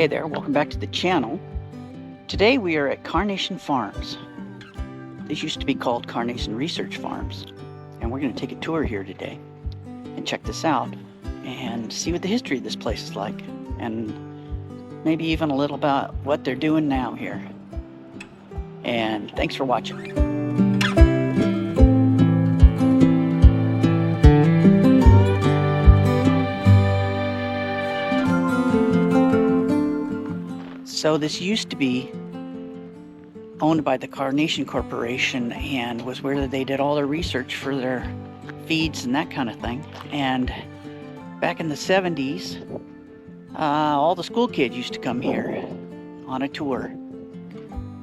Hey there, welcome back to the channel. Today we are at Carnation Farms. These used to be called Carnation Research Farms, and we're going to take a tour here today and check this out and see what the history of this place is like, and maybe even a little about what they're doing now here. And thanks for watching. So this used to be owned by the Carnation Corporation and was where they did all their research for their feeds and that kind of thing. And back in the 70s, all the school kids used to come here on a tour.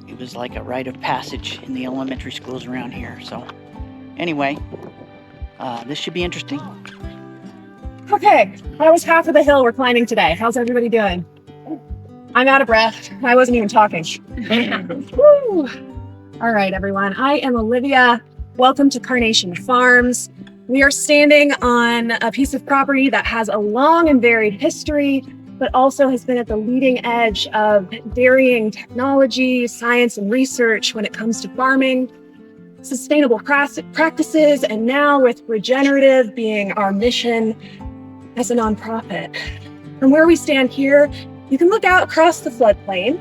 It was like a rite of passage in the elementary schools around here. So anyway, this should be interesting. Okay, that was half of the hill we're climbing today. How's everybody doing? I'm out of breath. I wasn't even talking. Woo. All right, everyone. I am Olivia. Welcome to Carnation Farms. We are standing on a piece of property that has a long and varied history, but also has been at the leading edge of dairying technology, science, and research when it comes to farming, sustainable practices, and now with regenerative being our mission as a nonprofit. From where we stand here, you can look out across the floodplain,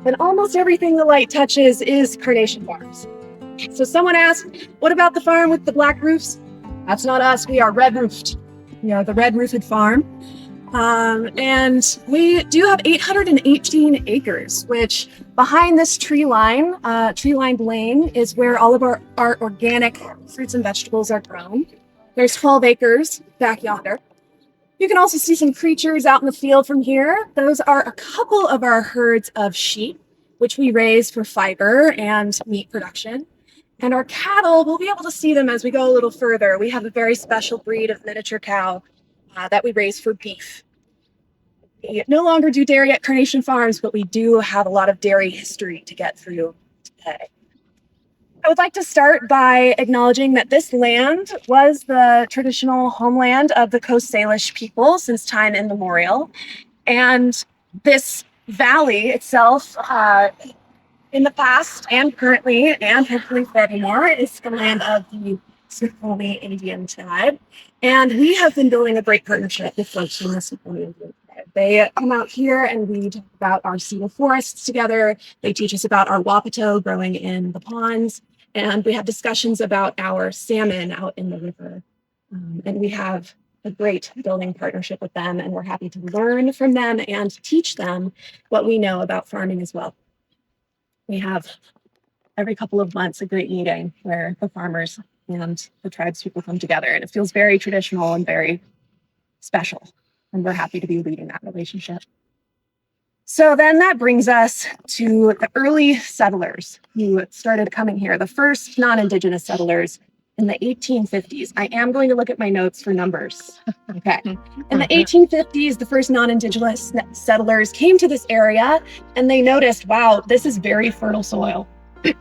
and almost everything the light touches is Carnation Farms. So someone asked, what about the farm with the black roofs? That's not us, we are red roofed. We are the red roofed farm. And we do have 818 acres, which behind this tree-lined lane is where all of our organic fruits and vegetables are grown. There's 12 acres back yonder. You can also see some creatures out in the field from here. Those are a couple of our herds of sheep, which we raise for fiber and meat production. And our cattle, we'll be able to see them as we go a little further. We have a very special breed of miniature cow that we raise for beef. We no longer do dairy at Carnation Farms, but we do have a lot of dairy history to get through today. I would like to start by acknowledging that this land was the traditional homeland of the Coast Salish people since time immemorial. And this valley itself, in the past and currently, and hopefully forevermore, is the land of the Snoqualmie Indian tribe. And we have been building a great partnership with folks from the Snoqualmie Indian tribe. They come out here and we talk about our cedar forests together. They teach us about our wapato growing in the ponds. And we have discussions about our salmon out in the river. And we have a great building partnership with them, and we're happy to learn from them and teach them what we know about farming as well. We have every couple of months a great meeting where the farmers and the tribes people come together, and it feels very traditional and very special. And we're happy to be leading that relationship. So then that brings us to the early settlers who started coming here, the first non-Indigenous settlers in the 1850s. I am going to look at my notes for numbers. Okay. In the 1850s, the first non-Indigenous settlers came to this area and they noticed, wow, this is very fertile soil.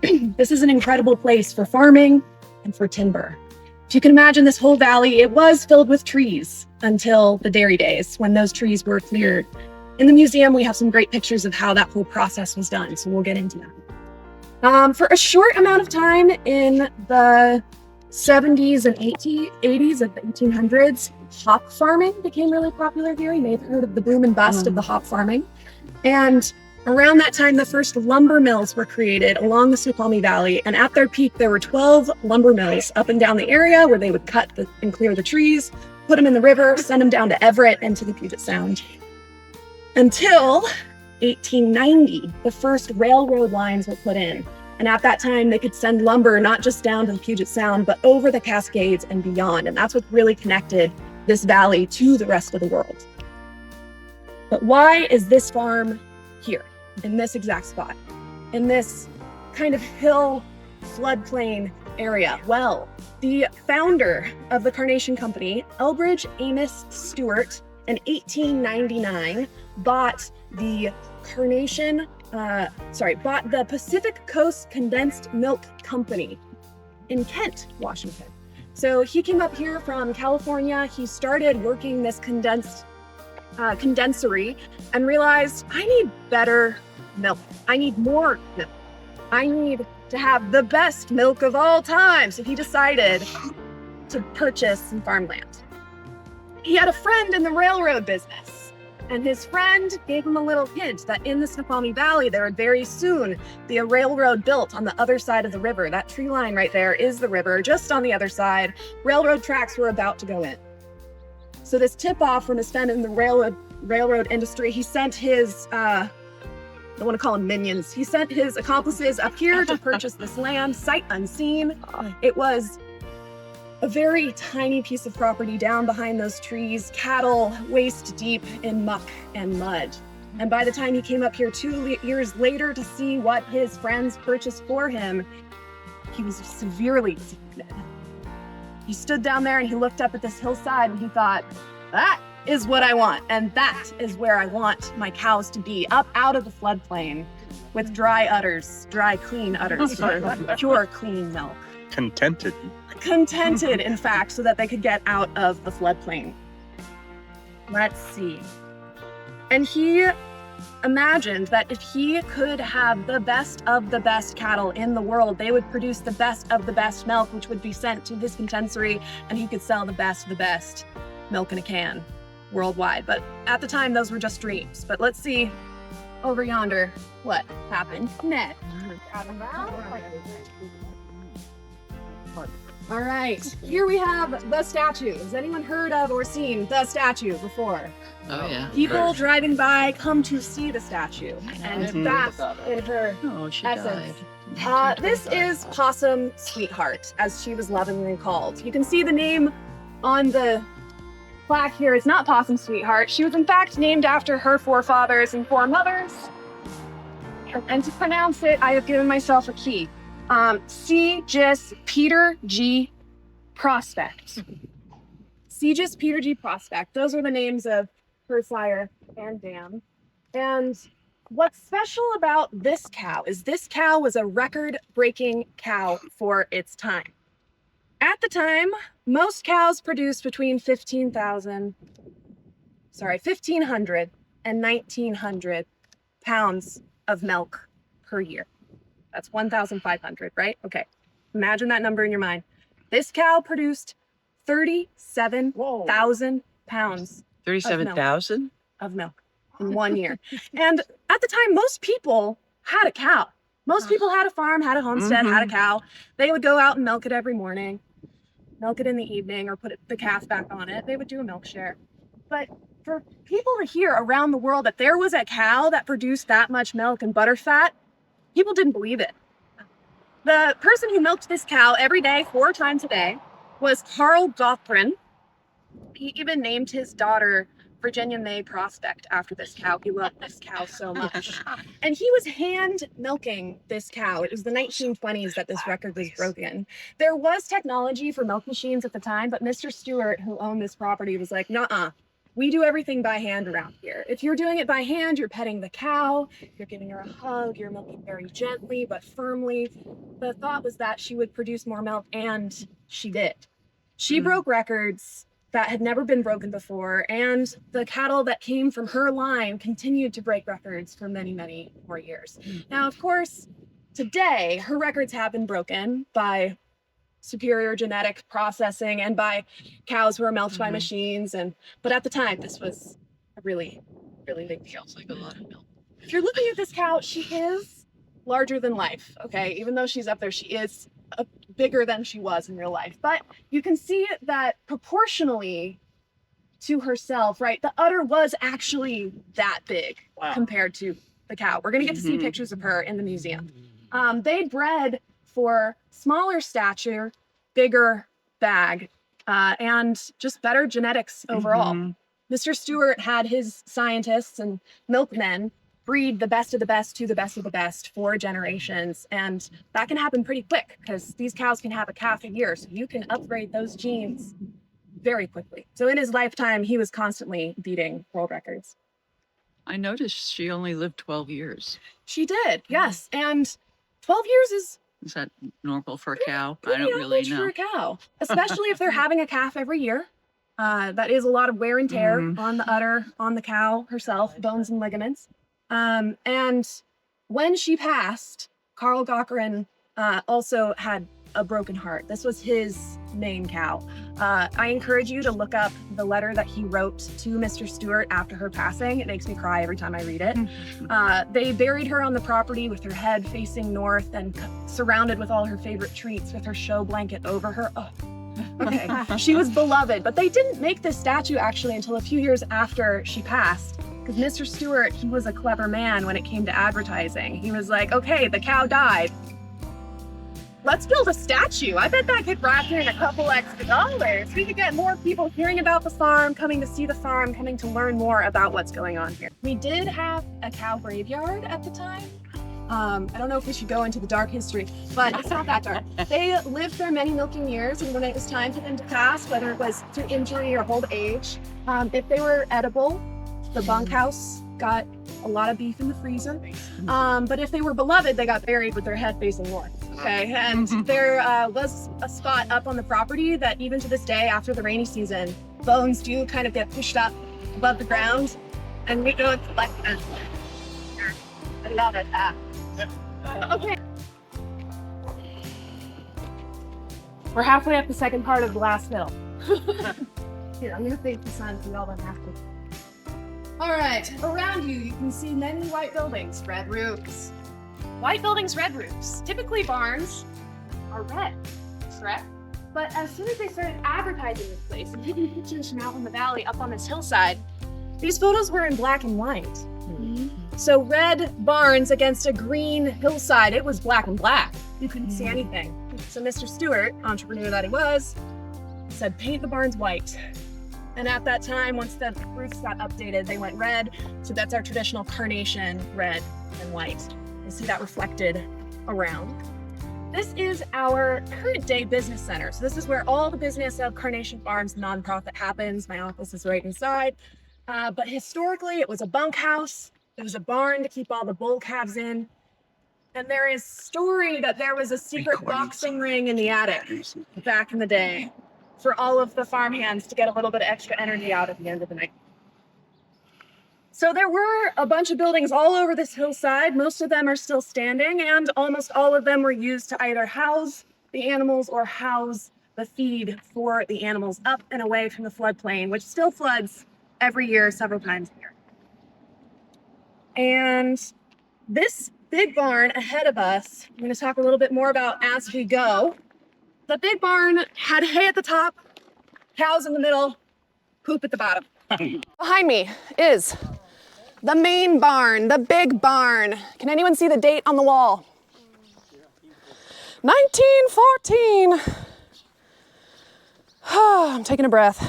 This is an incredible place for farming and for timber. If you can imagine this whole valley, it was filled with trees until the dairy days when those trees were cleared. In the museum, we have some great pictures of how that whole process was done, so we'll get into that. For a short amount of time in the 70s and 80s of the 1800s, hop farming became really popular here. You may have heard of the boom and bust of the hop farming. And around that time, the first lumber mills were created along the Snoqualmie Valley. And at their peak, there were 12 lumber mills up and down the area where they would cut and clear the trees, put them in the river, send them down to Everett and to the Puget Sound. Until 1890, the first railroad lines were put in. And at that time, they could send lumber not just down to the Puget Sound, but over the Cascades and beyond. And that's what really connected this valley to the rest of the world. But why is this farm here, in this exact spot, in this kind of hill floodplain area? Well, the founder of the Carnation Company, Elbridge Amos Stuart, in 1899, bought the Pacific Coast Condensed Milk Company in Kent, Washington. So he came up here from California. He started working this condensed condensery and realized, I need better milk. I need more milk. I need to have the best milk of all time. So he decided to purchase some farmland. He had a friend in the railroad business, and his friend gave him a little hint that in the Snoqualmie Valley, there would very soon be a railroad built on the other side of the river. That tree line right there is the river. Just on the other side, railroad tracks were about to go in. So this tip-off from his friend in the railroad industry, he sent his, I don't want to call them minions, he sent his accomplices up here to purchase this land, sight unseen. It was a very tiny piece of property down behind those trees, cattle waist deep in muck and mud. And by the time he came up here 2 years later to see what his friends purchased for him, he was severely disappointed. He stood down there and he looked up at this hillside and he thought, that is what I want. And that is where I want my cows to be, up out of the floodplain with dry clean udders for pure, clean milk. Contented, in fact, so that they could get out of the floodplain. Let's see. And he imagined that if he could have the best of the best cattle in the world, they would produce the best of the best milk, which would be sent to his condensery, and he could sell the best of the best milk in a can worldwide. But at the time, those were just dreams. But let's see over yonder what happened next. All right, here we have the statue. Has anyone heard of or seen the statue before? Oh, yeah. People driving by come to see the statue, and that's in her She essence. died. This is Possum Sweetheart, as she was lovingly called. You can see the name on the plaque here. It's not Possum Sweetheart. She was in fact named after her forefathers and foremothers. And to pronounce it, I have given myself a key. C.Gis Peter G. Prospect. C.Gis Peter G. Prospect. Those are the names of her sire and dam. And what's special about this cow is this cow was a record-breaking cow for its time. At the time, most cows produced between 1,500 and 1,900 pounds of milk per year. That's 1,500, right? Okay. Imagine that number in your mind. This cow produced 37,000 pounds 37,000? of milk in 1 year. And at the time, most people had a cow. Most people had a farm, had a homestead, had a cow. They would go out and milk it every morning, milk it in the evening, or put the calf back on it. They would do a milk share. But for people to hear around the world that there was a cow that produced that much milk and butter fat, people didn't believe it. The person who milked this cow every day, 4 times a day, was Carl Gothrin. He even named his daughter Virginia May Prospect after this cow. He loved this cow so much. And he was hand milking this cow. It was the 1920s that this record was broken. There was technology for milk machines at the time, but Mr. Stuart, who owned this property, was like, nuh-uh. We do everything by hand around here. If you're doing it by hand, you're petting the cow, you're giving her a hug, you're milking very gently but firmly. The thought was that she would produce more milk, and she did. She broke records that had never been broken before, and the cattle that came from her line continued to break records for many, many more years. Now, of course, today, her records have been broken by superior genetic processing and by cows who are milked by machines. But at the time, this was a really, really big deal. Sounds like a lot of milk. If you're looking at this cow, she is larger than life, okay? Even though she's up there, she is bigger than she was in real life. But you can see that proportionally to herself, right, the udder was actually that big compared to the cow. We're gonna get to see pictures of her in the museum. They bred for smaller stature, bigger bag, and just better genetics overall. Mr. Stuart had his scientists and milkmen breed the best of the best to the best of the best for generations. And that can happen pretty quick because these cows can have a calf a year. So you can upgrade those genes very quickly. So in his lifetime, he was constantly beating world records. I noticed she only lived 12 years. She did, yes. And 12 years is Is that normal for a cow? I pretty don't really average know. for a cow, especially if they're having a calf every year. That is a lot of wear and tear on the udder, on the cow herself, bones and ligaments. And when she passed, Carl Cochran also had a broken heart. This was his main cow. I encourage you to look up the letter that he wrote to Mr. Stuart after her passing. It makes me cry every time I read it. They buried her on the property with her head facing north and surrounded with all her favorite treats with her show blanket over her. Oh. Okay, she was beloved, but they didn't make this statue actually until a few years after she passed. Because Mr. Stuart, he was a clever man when it came to advertising. He was like, okay, the cow died. Let's build a statue. I bet that could rack in a couple extra dollars. We could get more people hearing about the farm, coming to see the farm, coming to learn more about what's going on here. We did have a cow graveyard at the time. I don't know if we should go into the dark history, but it's not that dark. They lived their many milking years, and when it was time for them to pass, whether it was through injury or old age, if they were edible, the bunkhouse got a lot of beef in the freezer. But if they were beloved, they got buried with their head facing north. Okay, and there was a spot up on the property that even to this day, after the rainy season, bones do kind of get pushed up above the ground, and we go and collect them. I love it. Okay. We're halfway up the second part of the last hill. Here, I'm gonna face the sun so y'all don't have to. All right, around you can see many white buildings, red roofs. White buildings, red roofs. Typically barns are red, correct? But as soon as they started advertising this place and taking pictures from out in the valley up on this hillside, these photos were in black and white. So red barns against a green hillside, it was black and black. You couldn't see anything. So Mr. Stuart, entrepreneur that he was, said paint the barns white. And at that time, once the roofs got updated, they went red. So that's our traditional carnation, red and white. You see that reflected around. This is our current day business center. So this is where all the business of Carnation Farms nonprofit happens. My office is right inside. But historically, it was a bunkhouse. It was a barn to keep all the bull calves in. And there is story that there was a secret boxing ring in the attic back in the day for all of the farmhands to get a little bit of extra energy out at the end of the night. So there were a bunch of buildings all over this hillside. Most of them are still standing, and almost all of them were used to either house the animals or house the feed for the animals up and away from the floodplain, which still floods every year, several times a year. And this big barn ahead of us, I'm going to talk a little bit more about as we go. The big barn had hay at the top, cows in the middle, poop at the bottom. Behind me is the main barn, the big barn. Can anyone see the date on the wall? 1914. I'm taking a breath.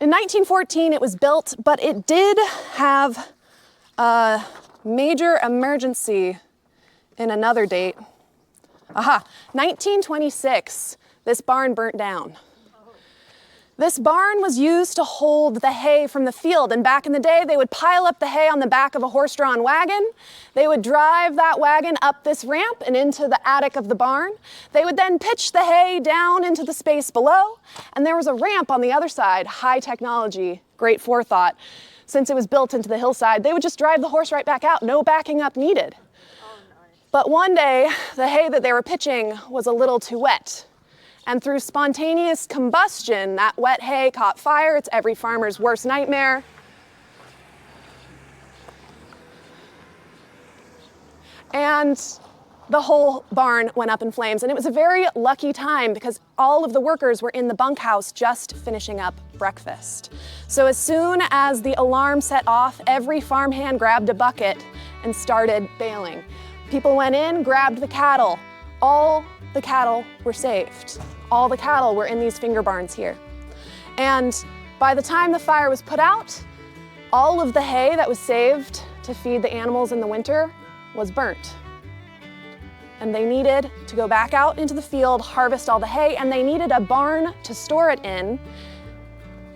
In 1914, it was built, but it did have a major emergency in another date. 1926, this barn burnt down. This barn was used to hold the hay from the field, and back in the day, they would pile up the hay on the back of a horse-drawn wagon. They would drive that wagon up this ramp and into the attic of the barn. They would then pitch the hay down into the space below, and there was a ramp on the other side, high technology, great forethought. Since it was built into the hillside, they would just drive the horse right back out, no backing up needed. But one day, the hay that they were pitching was a little too wet. And through spontaneous combustion, that wet hay caught fire. It's every farmer's worst nightmare. And the whole barn went up in flames. And it was a very lucky time because all of the workers were in the bunkhouse just finishing up breakfast. So as soon as the alarm set off, every farmhand grabbed a bucket and started bailing. People went in, grabbed the cattle. All the cattle were saved. All the cattle were in these finger barns here. And by the time the fire was put out, all of the hay that was saved to feed the animals in the winter was burnt. And they needed to go back out into the field, harvest all the hay, and they needed a barn to store it in.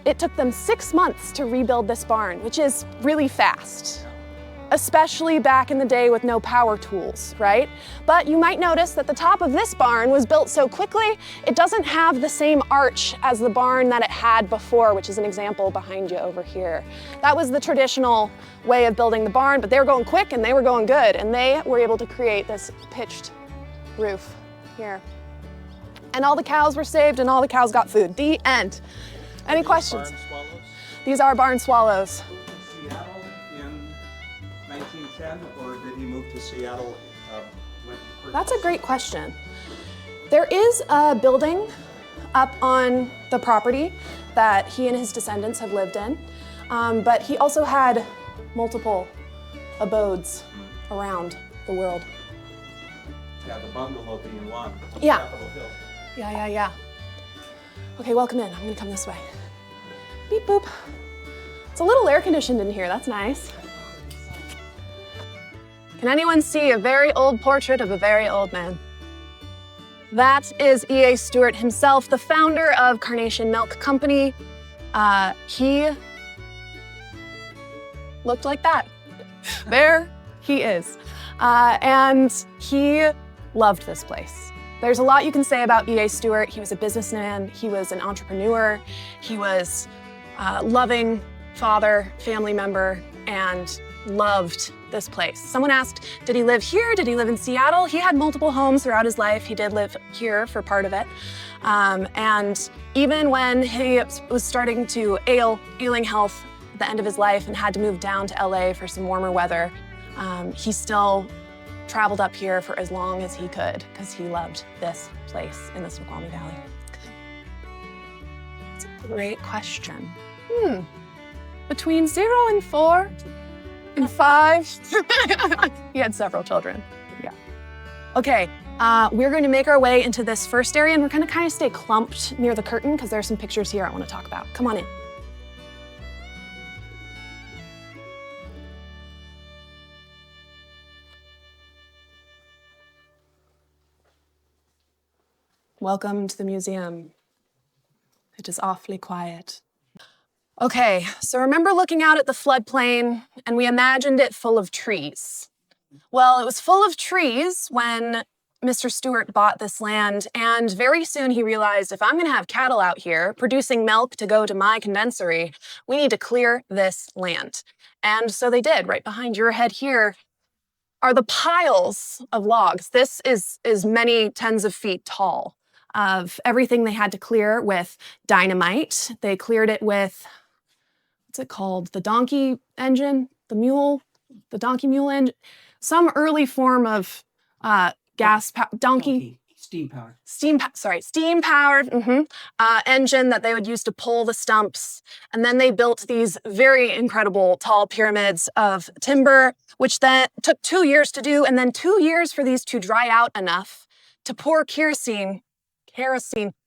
It took them 6 months to rebuild this barn, which is really fast. especially back in the day with no power tools, right? But you might notice that the top of this barn was built so quickly, it doesn't have the same arch as the barn that it had before, which is an example behind you over here. That was the traditional way of building the barn, but they were going quick and they were going good, and they were able to create this pitched roof here. And all the cows were saved and all the cows got food. The end. Any questions? Barn swallows? These are barn swallows. Seattle in 1910, or did he move to Seattle when he first? That's a great question. There is a building up on the property that he and his descendants have lived in, but he also had multiple abodes around the world. Yeah, the bungalow being one. Yeah. Capitol Hill. Yeah. Okay, welcome in. I'm gonna come this way. Beep boop. It's a little air conditioned in here, that's nice. Can anyone see a very old portrait of a very old man? That is E.A. Stuart himself, the founder of Carnation Milk Company. He looked like that. There he is. And he loved this place. There's a lot you can say about E.A. Stuart. He was a businessman, he was an entrepreneur, he was a loving father, family member, and loved this place. Someone asked, did he live here? Did he live in Seattle? He had multiple homes throughout his life. He did live here for part of it. And even when he was starting to ailing health at the end of his life and had to move down to LA for some warmer weather, he still traveled up here for as long as he could because he loved this place in the Snoqualmie Valley. That's a great question. Between 0 and 4 and 5, he had several children. Yeah. Okay, we're going to make our way into this first area, and we're going to kind of stay clumped near the curtain because there's some pictures here I want to talk about. Come on in. Welcome to the museum. It is awfully quiet. Okay, so remember looking out at the floodplain and we imagined it full of trees. Well, it was full of trees when Mr. Stuart bought this land, and very soon he realized, if I'm gonna have cattle out here producing milk to go to my condensery, we need to clear this land. And so they did. Right behind your head here are the piles of logs. This is many tens of feet tall of everything they had to clear with dynamite. They cleared it with, what's it called? The donkey engine, the donkey mule engine, some early form of steam powered engine that they would use to pull the stumps. And then they built these very incredible tall pyramids of timber, which then took 2 years to do, and then 2 years for these to dry out enough to pour kerosene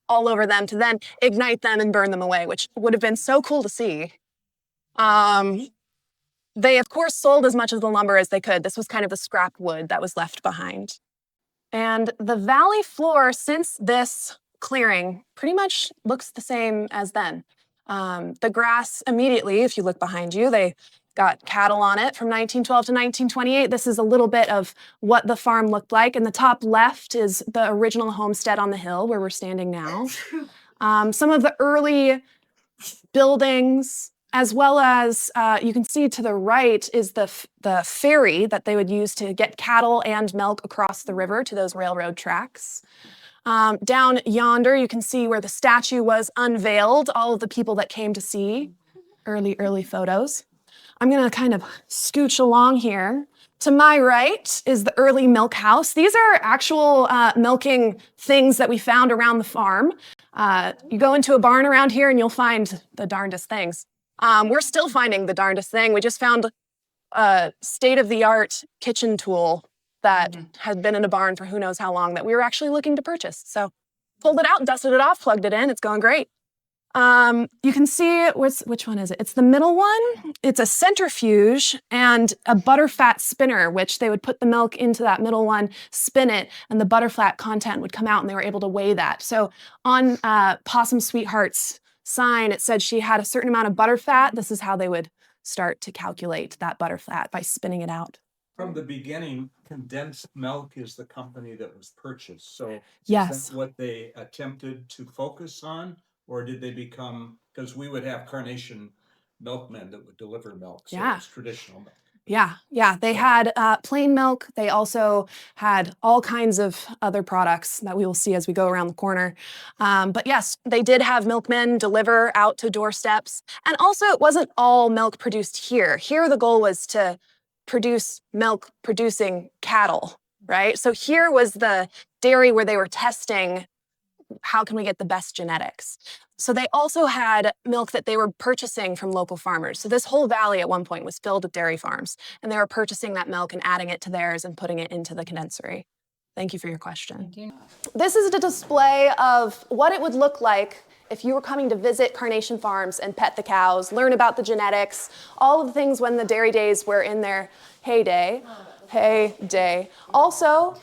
all over them to then ignite them and burn them away, which would have been so cool to see. They, of course, sold as much of the lumber as they could. This was kind of the scrap wood that was left behind. And the valley floor since this clearing pretty much looks the same as then. The grass immediately, if you look behind you, they got cattle on it from 1912 to 1928. This is a little bit of what the farm looked like. In the top left is the original homestead on the hill where we're standing now. Some of the early buildings, as well as you can see to the right is the ferry that they would use to get cattle and milk across the river to those railroad tracks. Down yonder, you can see where the statue was unveiled, all of the people that came to see, early photos. I'm gonna kind of scooch along here. To my right is the early milk house. These are actual milking things that we found around the farm. You go into a barn around here and you'll find the darndest things. We're still finding the darndest thing. We just found a state-of-the-art kitchen tool that had been in a barn for who knows how long that we were actually looking to purchase. So pulled it out, dusted it off, plugged it in. It's going great. You can see, which one is it? It's the middle one. It's a centrifuge and a butterfat spinner, which they would put the milk into that middle one, spin it, and the butterfat content would come out, and they were able to weigh that. So on Possum Sweetheart's sign, it said she had a certain amount of butterfat. This is how they would start to calculate that butter fat by spinning it out. From the beginning, Condensed Milk is the company that was purchased. So Yes. is that what they attempted to focus on? Or did they become, because we would have Carnation milkmen that would deliver milk. So Yeah. it's traditional milk. Yeah. They had plain milk. They also had all kinds of other products that we will see as we go around the corner. But yes, they did have milkmen deliver out to doorsteps. And also, it wasn't all milk produced here. Here, the goal was to produce milk producing cattle, right? So here was the dairy where they were testing how can we get the best genetics. So they also had milk that they were purchasing from local farmers. So this whole valley at one point was filled with dairy farms, and they were purchasing that milk and adding it to theirs and putting it into the condensery. Thank you for your question. This is a display of what it would look like if you were coming to visit Carnation Farms and pet the cows, learn about the genetics, all of the things when the dairy days were in their heyday. Also,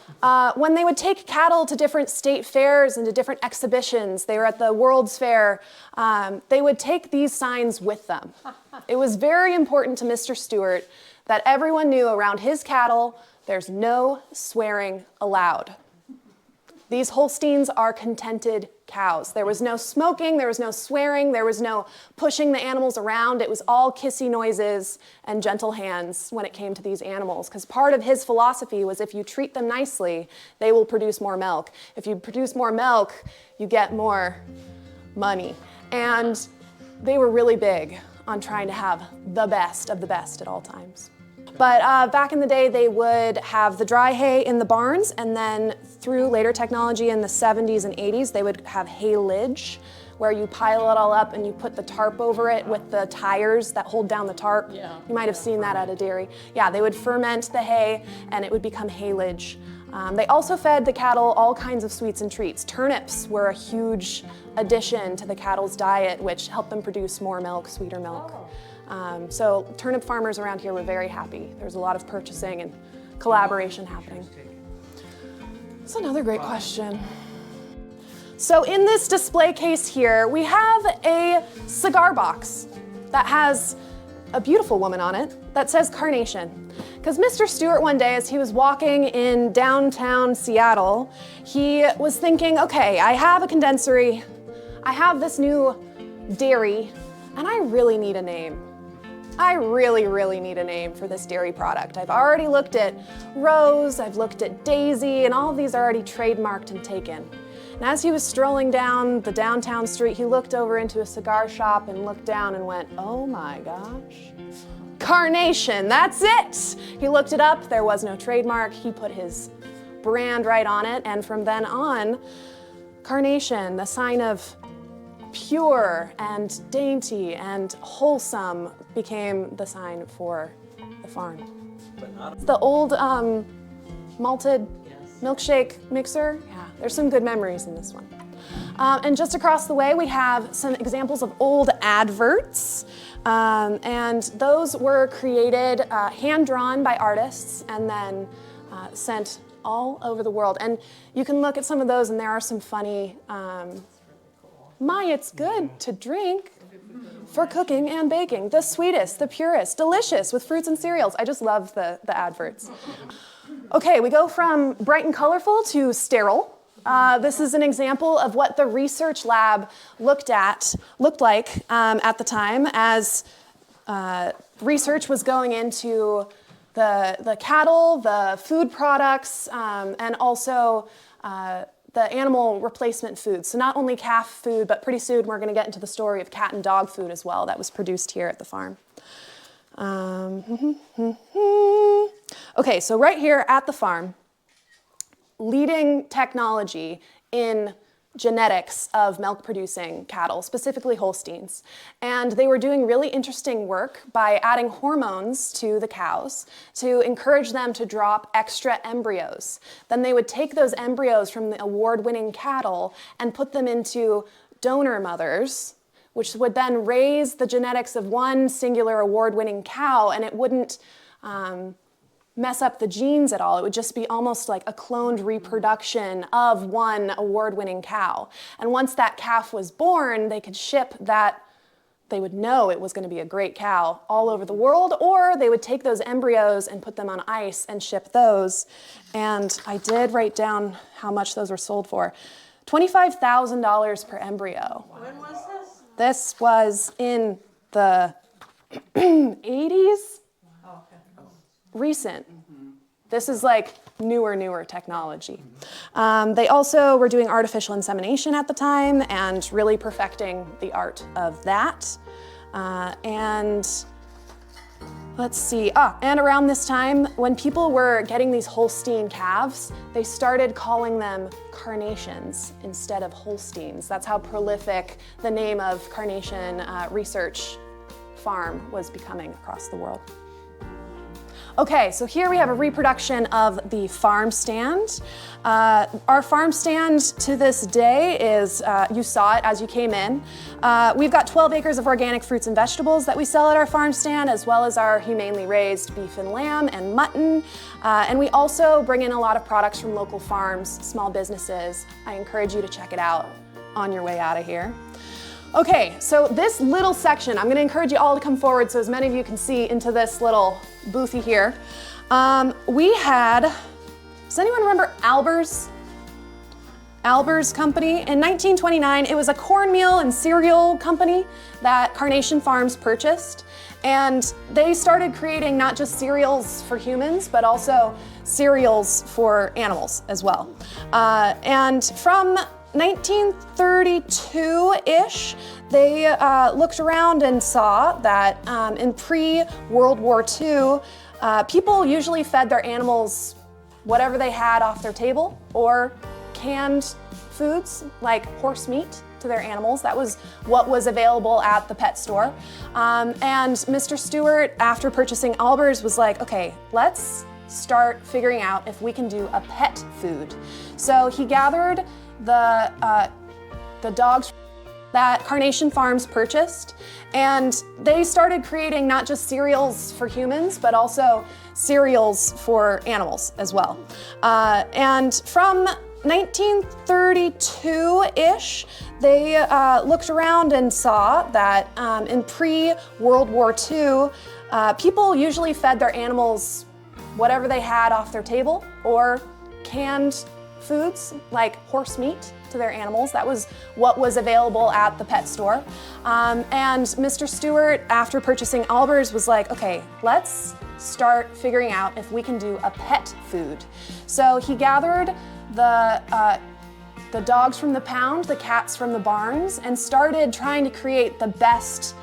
when they would take cattle to different state fairs and to different exhibitions, they were at the World's Fair, they would take these signs with them. It was very important to Mr. Stuart that everyone knew around his cattle, there's no swearing allowed. These Holsteins are contented cows. There was no smoking, there was no swearing, there was no pushing the animals around. It was all kissy noises and gentle hands when it came to these animals. Because part of his philosophy was if you treat them nicely, they will produce more milk. If you produce more milk, you get more money. And they were really big on trying to have the best of the best at all times. But back in the day, they would have the dry hay in the barns, and then through later technology in the 70s and 80s, they would have haylage, where you pile it all up and you put the tarp over it with the tires that hold down the tarp. Yeah. You might have seen that at a dairy. Yeah, they would ferment the hay, and it would become haylage. They also fed the cattle all kinds of sweets and treats. Turnips were a huge addition to the cattle's diet, which helped them produce more milk, sweeter milk. So turnip farmers around here were very happy. There was a lot of purchasing and collaboration happening. That's another great question. So in this display case here, we have a cigar box that has a beautiful woman on it that says Carnation. Because Mr. Stuart one day, as he was walking in downtown Seattle, he was thinking, okay, I have a condensery, I have this new dairy, and I really need a name. I really need a name for this dairy product. I've already looked at Rose, I've looked at Daisy, and all of these are already trademarked and taken. And as he was strolling down the downtown street, he looked over into a cigar shop and looked down and went, oh my gosh, Carnation, that's it! He looked it up, there was no trademark, he put his brand right on it, and from then on, Carnation, the sign of pure and dainty and wholesome, became the sign for the farm. It's the old malted milkshake mixer. Yeah, there's some good memories in this one. And just across the way, we have some examples of old adverts. And those were created, hand-drawn by artists, and then sent all over the world. And you can look at some of those, and there are some funny, my, it's good to drink for cooking and baking. The sweetest, the purest, delicious with fruits and cereals. I just love the adverts. Okay, we go from bright and colorful to sterile. This is an example of what the research lab looked like at the time as research was going into the cattle, the food products, and also the animal replacement food. So not only calf food, but pretty soon we're going to get into the story of cat and dog food as well that was produced here at the farm. Okay, so right here at the farm, leading technology in genetics of milk-producing cattle, specifically Holsteins. And they were doing really interesting work by adding hormones to the cows to encourage them to drop extra embryos. Then they would take those embryos from the award-winning cattle and put them into donor mothers, which would then raise the genetics of one singular award-winning cow, and it wouldn't mess up the genes at all. It would just be almost like a cloned reproduction of one award-winning cow. And once that calf was born, they could ship that they would know it was going to be a great cow all over the world, or they would take those embryos and put them on ice and ship those. And I did write down how much those were sold for. $25,000 per embryo. When was this? This was in the 80s. Oh, okay. Recent. This is like newer technology. They also were doing artificial insemination at the time and really perfecting the art of that. And let's see, and around this time, when people were getting these Holstein calves, they started calling them Carnations instead of Holsteins. That's how prolific the name of Carnation Research Farm was becoming across the world. Okay, so here we have a reproduction of the farm stand. Our farm stand to this day is, you saw it as you came in. We've got 12 acres of organic fruits and vegetables that we sell at our farm stand, as well as our humanely raised beef and lamb and mutton. And we also bring in a lot of products from local farms, small businesses. I encourage you to check it out on your way out of here. Okay, so this little section, I'm gonna encourage you all to come forward so as many of you can see into this little boothy here. We had, does anyone remember Alber's? Alber's company. In 1929, it was a cornmeal and cereal company that Carnation Farms purchased. And they started creating not just cereals for humans, but also cereals for animals as well. And from 1932-ish, they looked around and saw that in pre-World War II, people usually fed their animals whatever they had off their table or canned foods like horse meat to their animals. That was what was available at the pet store. And Mr. Stuart, after purchasing Alber's, was like, okay, let's start figuring out if we can do a pet food. So he gathered the dogs that Carnation Farms purchased, and they started creating not just cereals for humans, but also cereals for animals as well. And from 1932-ish, they looked around and saw that in pre-World War II, people usually fed their animals whatever they had off their table or canned foods like horse meat to their animals. That was what was available at the pet store. And Mr. Stuart, after purchasing Alber's, was like, okay, let's start figuring out if we can do a pet food. So he gathered the dogs from the pound, the cats from the barns, and started trying to create the best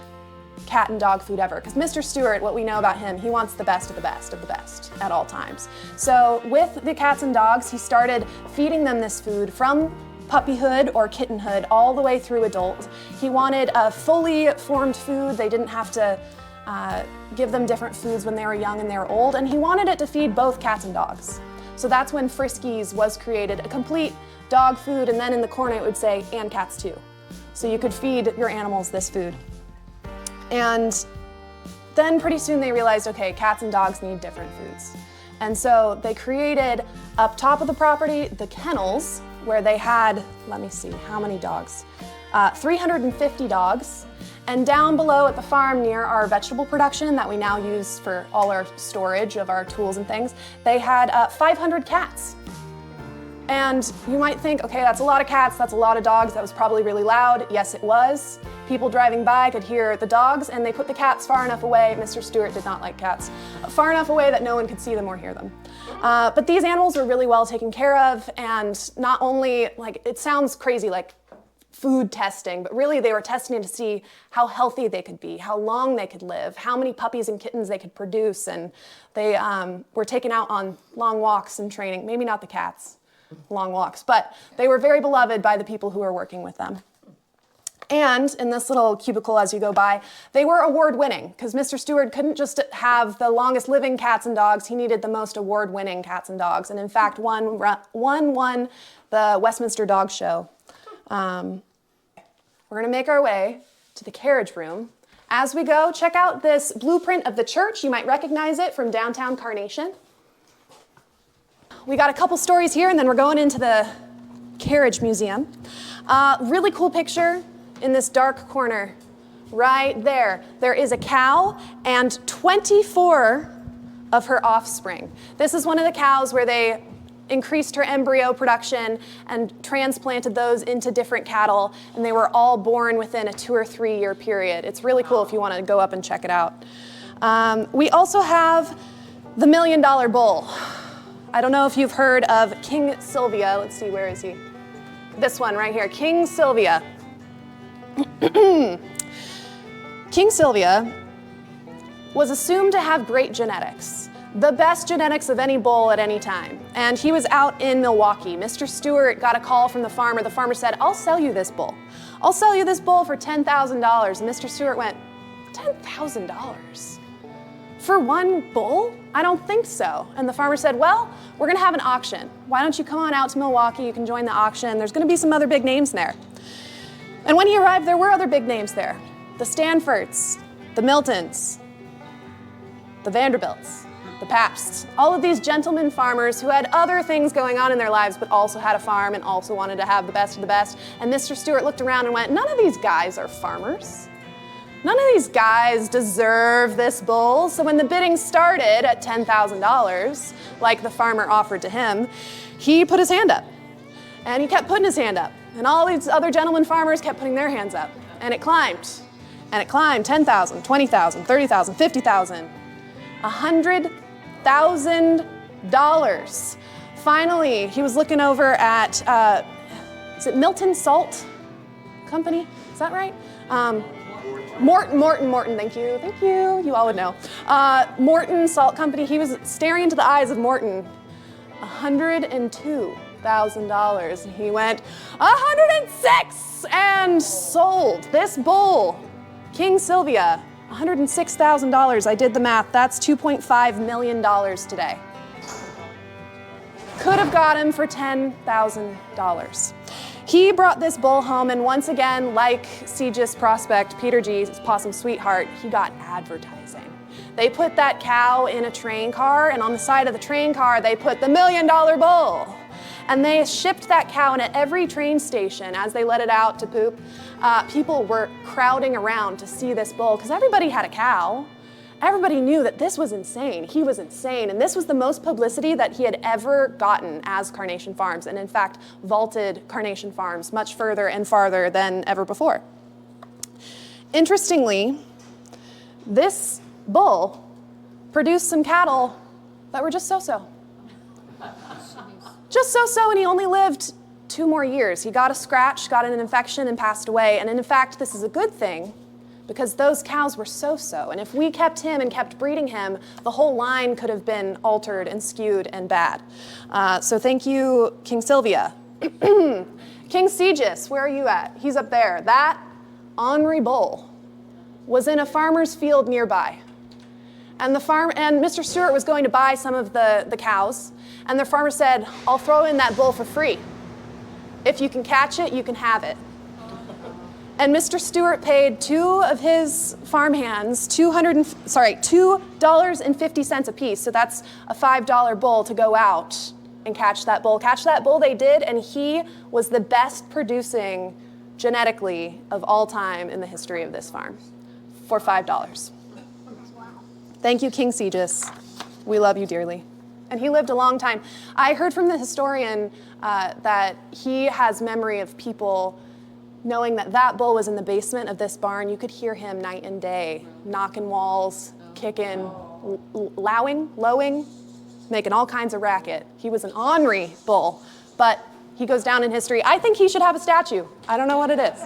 cat and dog food ever. Because Mr. Stuart, what we know about him, he wants the best of the best of the best at all times. So with the cats and dogs, he started feeding them this food from puppyhood or kittenhood all the way through adult. He wanted a fully formed food. They didn't have to give them different foods when they were young and they were old, and he wanted it to feed both cats and dogs. So that's when Friskies was created, a complete dog food, and then in the corner it would say, and cats too. So you could feed your animals this food. And then pretty soon they realized, okay, cats and dogs need different foods. And so they created, up top of the property, the kennels, where they had, let me see, how many dogs? 350 dogs. And down below at the farm near our vegetable production that we now use for all our storage of our tools and things, they had 500 cats. And you might think, okay, that's a lot of cats, that's a lot of dogs, that was probably really loud. Yes, it was. People driving by could hear the dogs, and they put the cats far enough away. Mr. Stuart did not like cats. Far enough away that no one could see them or hear them. But these animals were really well taken care of, and not only, like, it sounds crazy, like food testing, but really they were testing to see how healthy they could be, how long they could live, how many puppies and kittens they could produce, and they were taken out on long walks and training. Maybe not the cats, long walks, but they were very beloved by the people who were working with them. And in this little cubicle as you go by, they were award-winning, because Mr. Stuart couldn't just have the longest living cats and dogs, he needed the most award-winning cats and dogs. And in fact, one won the Westminster Dog Show. We're gonna make our way to the carriage room. As we go, check out this blueprint of the church. You might recognize it from downtown Carnation. We got a couple stories here, and then we're going into the carriage museum. Really cool picture in this dark corner right there. There is a cow and 24 of her offspring. This is one of the cows where they increased her embryo production and transplanted those into different cattle, and they were all born within a 2 or 3 year period. It's really cool if you want to go up and check it out. We also have the $1 Million Bull. I don't know if you've heard of King Sylvia. Let's see, where is he? This one right here, King Sylvia. King Sylvia was assumed to have great genetics, the best genetics of any bull at any time. And he was out in Milwaukee. Mr. Stuart got a call from the farmer. The farmer said, I'll sell you this bull. I'll sell you this bull for $10,000. And Mr. Stuart went, $10,000? For one bull? I don't think so. And the farmer said, well, we're gonna have an auction. Why don't you come on out to Milwaukee? You can join the auction. There's gonna be some other big names there. And when he arrived, there were other big names there. The Stanfords, the Miltons, the Vanderbilts, the Paps, all of these gentlemen farmers who had other things going on in their lives, but also had a farm and also wanted to have the best of the best. And Mr. Stuart looked around and went, none of these guys are farmers. None of these guys deserve this bull. So when the bidding started at $10,000, like the farmer offered to him, he put his hand up. And he kept putting his hand up. And all these other gentlemen farmers kept putting their hands up. And it climbed. And it climbed 10,000, 20,000, 30,000, 50,000, $100,000. Finally, he was looking over at, is it Milton Salt Company? Is that right? Morton, thank you, you all would know. Morton Salt Company, he was staring into the eyes of Morton, $102,000. He went, 106, and sold this bull, King Sylvia, $106,000. I did the math, that's $2.5 million today. Could have got him for $10,000. He brought this bull home, and once again, like Seegis prospect Peter G's Possum Sweetheart, he got advertising. They put that cow in a train car, and on the side of the train car, they put the $1 Million Bull. And they shipped that cow, and at every train station, as they let it out to poop, people were crowding around to see this bull, because everybody had a cow. Everybody knew that this was insane. He was insane, and this was the most publicity that he had ever gotten as Carnation Farms, and in fact, vaulted Carnation Farms much further and farther than ever before. Interestingly, this bull produced some cattle that were just so-so. Just so-so, and he only lived 2 more years. He got a scratch, got an infection, and passed away, and in fact, this is a good thing, because those cows were so-so. And if we kept him and kept breeding him, the whole line could have been altered and skewed and bad. So thank you, King Sylvia. King Seegis, where are you at? He's up there. That ornery bull was in a farmer's field nearby. And Mr. Stuart was going to buy some of the cows, and the farmer said, I'll throw in that bull for free. If you can catch it, you can have it. And Mr. Stuart paid 2 of his farmhands $2.50 a piece. So that's a $5 bull to go out and catch that bull. Catch that bull they did, and he was the best producing genetically of all time in the history of this farm for $5. Thank you, King Seegis. We love you dearly. And he lived a long time. I heard from the historian that he has memory of people knowing that that bull was in the basement of this barn. You could hear him night and day, knocking walls, kicking, lowing, making all kinds of racket. He was an ornery bull, but he goes down in history. I think he should have a statue. I don't know what it is.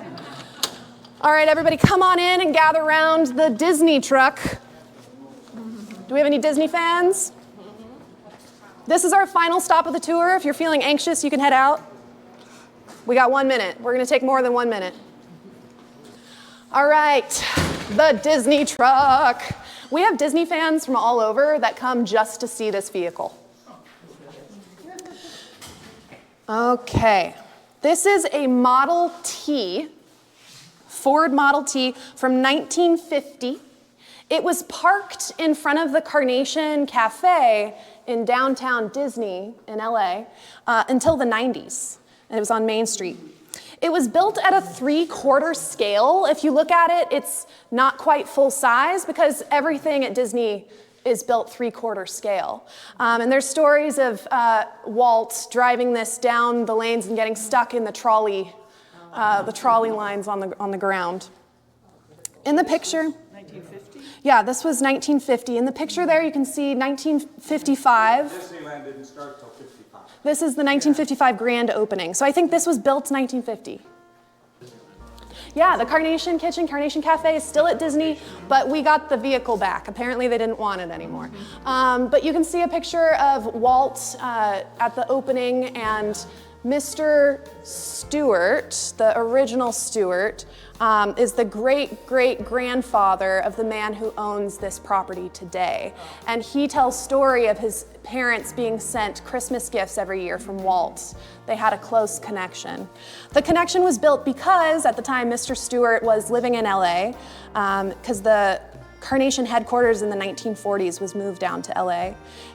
All right, everybody come on in and gather around the Disney truck. Do we have any Disney fans? This is our final stop of the tour. If you're feeling anxious, you can head out. We got 1 minute. We're gonna take more than 1 minute. All right, the Disney truck. We have Disney fans from all over that come just to see this vehicle. Okay, this is a Model T, Ford Model T from 1950. It was parked in front of the Carnation Cafe in downtown Disney in LA until the 90s. And it was on Main Street. It was built at a 3/4 scale. If you look at it, it's not quite full size because everything at Disney is built 3/4 scale. And there's stories of Walt driving this down the lanes and getting stuck in the trolley lines on the ground. In the picture, 1950? yeah, this was 1950. In the picture there, you can see 1955. Disneyland didn't start till 55. This is the 1955 grand opening. So I think this was built 1950. Yeah, the Carnation Kitchen, Carnation Cafe is still at Disney, but we got the vehicle back. Apparently they didn't want it anymore. But you can see a picture of Walt at the opening, and Mr. Stuart, the original Stuart, is the great-great-grandfather of the man who owns this property today. And he tells story of his parents being sent Christmas gifts every year from Walt. They had a close connection. The connection was built because at the time Mr. Stuart was living in LA, because the Carnation headquarters in the 1940s was moved down to LA.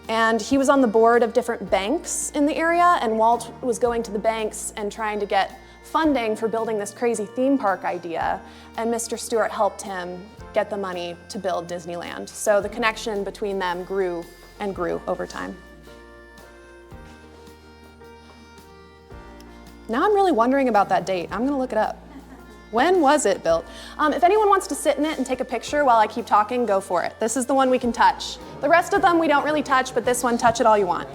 And he was on the board of different banks in the area, and Walt was going to the banks and trying to get funding for building this crazy theme park idea, and Mr. Stuart helped him get the money to build Disneyland. So the connection between them grew and grew over time. Now I'm really wondering about that date. I'm gonna look it up. When was it built? If anyone wants to sit in it and take a picture while I keep talking, go for it. This is the one we can touch. The rest of them we don't really touch, but this one, touch it all you want.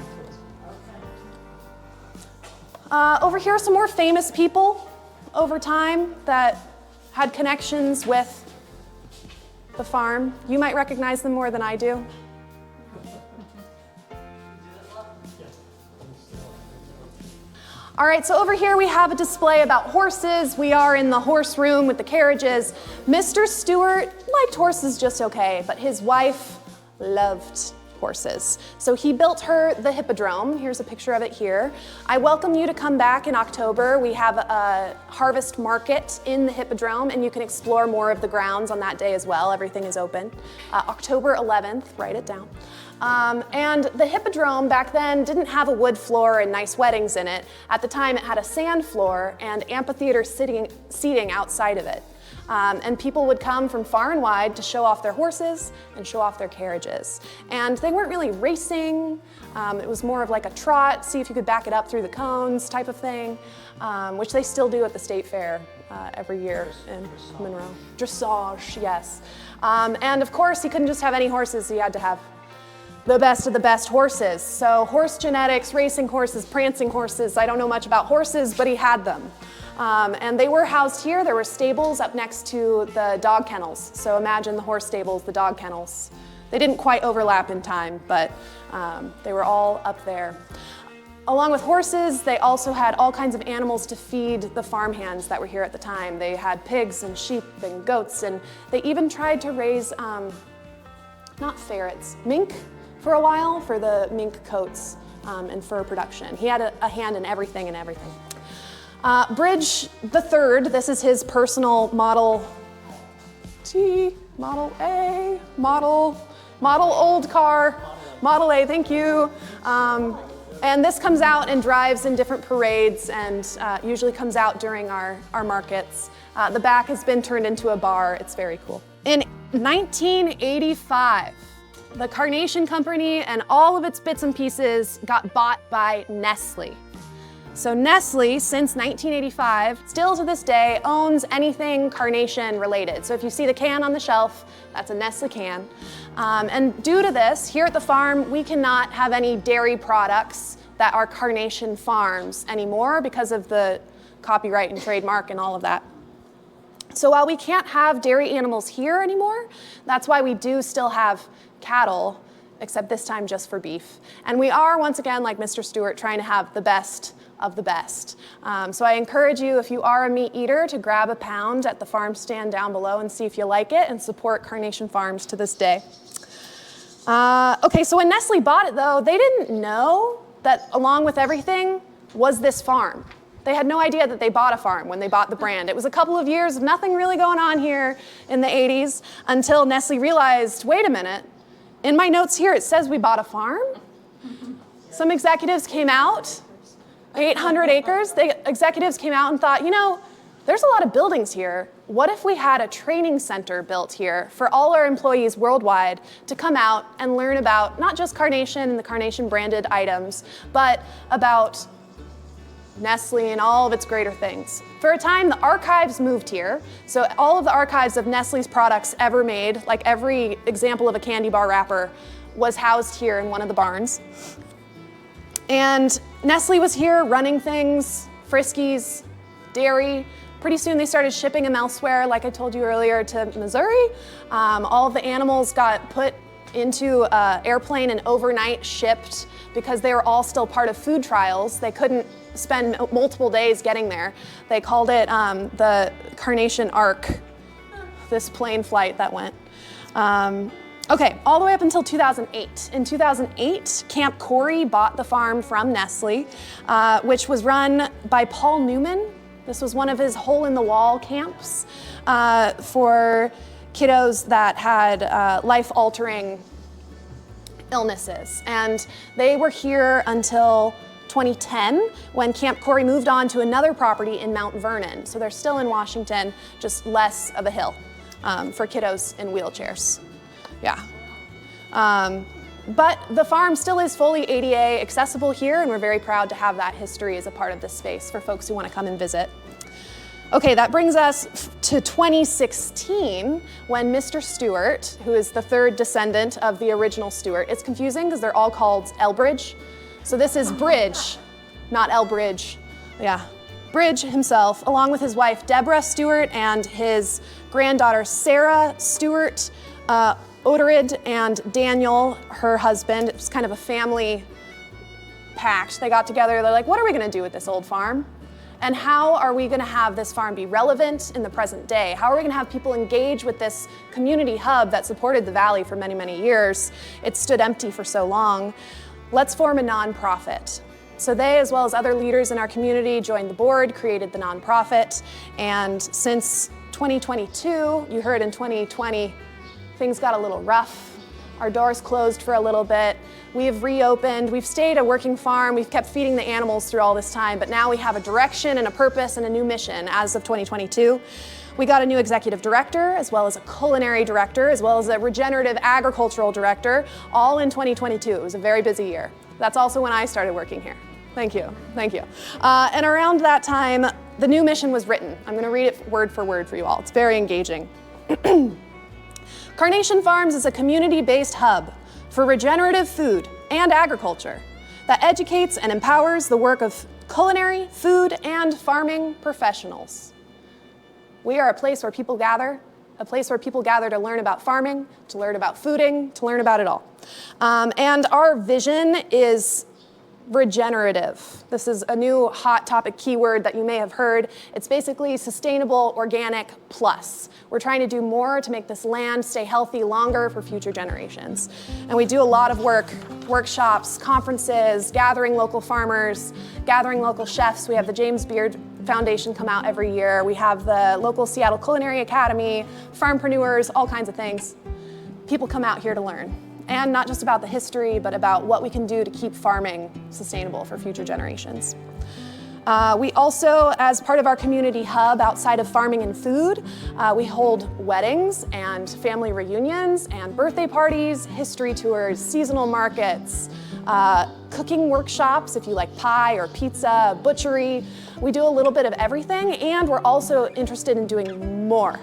Over here are some more famous people over time that had connections with the farm. You might recognize them more than I do. All right, so over here we have a display about horses. We are in the horse room with the carriages. Mr. Stuart liked horses just okay, but his wife loved horses. So he built her the hippodrome. Here's a picture of it here. I welcome you to come back in October. We have a harvest market in the hippodrome, and you can explore more of the grounds on that day as well. Everything is open. October 11th, write it down. And the hippodrome back then didn't have a wood floor and nice weddings in it. At the time, it had a sand floor and amphitheater seating outside of it. And people would come from far and wide to show off their horses and show off their carriages. And they weren't really racing. It was more of like a trot, see if you could back it up through the cones type of thing, which they still do at the State Fair every year in Monroe. Dressage, yes. And of course, he couldn't just have any horses, he had to have the best of the best horses. So horse genetics, racing horses, prancing horses. I don't know much about horses, but he had them. And they were housed here. There were stables up next to the dog kennels. So imagine the horse stables, the dog kennels. They didn't quite overlap in time, but they were all up there. Along with horses, they also had all kinds of animals to feed the farmhands that were here at the time. They had pigs and sheep and goats, and they even tried to raise, not ferrets, mink for a while for the mink coats and fur production. He had a hand in everything and everything. Bridge the Third, this is his personal Model T, Model A, Model old car, Model A, thank you. And this comes out and drives in different parades and usually comes out during our markets. The back has been turned into a bar, it's very cool. In 1985, the Carnation Company and all of its bits and pieces got bought by Nestlé. So Nestlé, since 1985, still to this day, owns anything Carnation related. So if you see the can on the shelf, that's a Nestlé can. And due to this, here at the farm, we cannot have any dairy products that are Carnation Farms anymore because of the copyright and trademark and all of that. So while we can't have dairy animals here anymore, that's why we do still have cattle, except this time just for beef. And we are, once again, like Mr. Stuart, trying to have the best of the best. So I encourage you, if you are a meat eater, to grab a pound at the farm stand down below and see if you like it and support Carnation Farms to this day. Okay, so when Nestlé bought it though, they didn't know that along with everything was this farm. They had no idea that they bought a farm when they bought the brand. It was a couple of years of nothing really going on here in the 80s until Nestlé realized, wait a minute, in my notes here it says we bought a farm? Some executives came out 800 acres. The executives came out and thought, you know, there's a lot of buildings here. What if we had a training center built here for all our employees worldwide to come out and learn about not just Carnation and the Carnation branded items, but about Nestlé and all of its greater things. For a time, the archives moved here. So all of the archives of Nestlé's products ever made, like every example of a candy bar wrapper, was housed here in one of the barns. And Nestlé was here running things, Friskies, dairy. Pretty soon they started shipping them elsewhere, like I told you earlier, to Missouri. All of the animals got put into an airplane and overnight shipped because they were all still part of food trials. They couldn't spend multiple days getting there. They called it the Carnation Ark, this plane flight that went. Okay, all the way up until 2008. In 2008, Camp Corey bought the farm from Nestlé, which was run by Paul Newman. This was one of his hole-in-the-wall camps for kiddos that had life-altering illnesses. And they were here until 2010, when Camp Corey moved on to another property in Mount Vernon. So they're still in Washington, just less of a hill for kiddos in wheelchairs. Yeah. But the farm still is fully ADA accessible here, and we're very proud to have that history as a part of this space for folks who want to come and visit. Okay, that brings us to 2016, when Mr. Stuart, who is the third descendant of the original Stuart, it's confusing because they're all called Elbridge. So this is Bridge, not Elbridge. Yeah, Bridge himself, along with his wife Deborah Stuart and his granddaughter Sarah Stuart, Oderid and Daniel, her husband. It was kind of a family pact. They got together, they're like, what are we gonna do with this old farm? And how are we gonna have this farm be relevant in the present day? How are we gonna have people engage with this community hub that supported the Valley for many, many years? It stood empty for so long. Let's form a nonprofit. So they, as well as other leaders in our community, joined the board, created the nonprofit, and since 2022, you heard in 2020, things got a little rough. Our doors closed for a little bit. We've reopened, we've stayed a working farm, we've kept feeding the animals through all this time, but now we have a direction and a purpose and a new mission as of 2022. We got a new executive director, as well as a culinary director, as well as a regenerative agricultural director, all in 2022. It was a very busy year. That's also when I started working here. Thank you, thank you. And around that time, the new mission was written. I'm gonna read it word for word for you all. It's very engaging. Carnation Farms is a community-based hub for regenerative food and agriculture that educates and empowers the work of culinary, food, and farming professionals. We are a place where people gather, to learn about farming, to learn about fooding, to learn about it all. And our vision is regenerative. This is a new hot topic keyword that you may have heard. It's basically sustainable, organic, plus. We're trying to do more to make this land stay healthy longer for future generations. And we do a lot of work, workshops, conferences, gathering local farmers, gathering local chefs. We have the James Beard Foundation come out every year. We have the local Seattle Culinary Academy, farmpreneurs, all kinds of things. People come out here to learn. And not just about the history, but about what we can do to keep farming sustainable for future generations. We also, as part of our community hub outside of farming and food, we hold weddings and family reunions and birthday parties, history tours, seasonal markets, cooking workshops if you like pie or pizza, butchery. We do a little bit of everything, and we're also interested in doing more.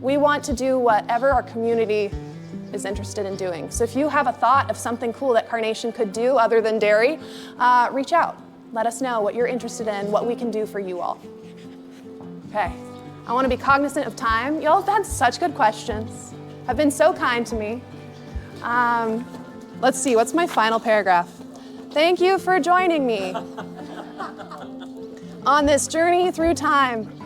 We want to do whatever our community is interested in doing. So if you have a thought of something cool that Carnation could do other than dairy, reach out. Let us know what you're interested in, what we can do for you all. Okay, I want to be cognizant of time. Y'all have had such good questions, have been so kind to me. Let's see, what's my final paragraph? Thank you for joining me on this journey through time.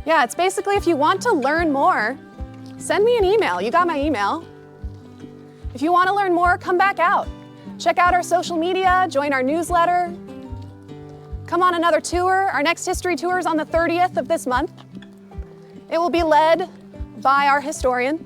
Yeah, it's basically if you want to learn more, send me an email. You got my email. If you want to learn more, come back out. Check out our social media, join our newsletter. Come on another tour. Our next history tour is on the 30th of this month. It will be led by our historian.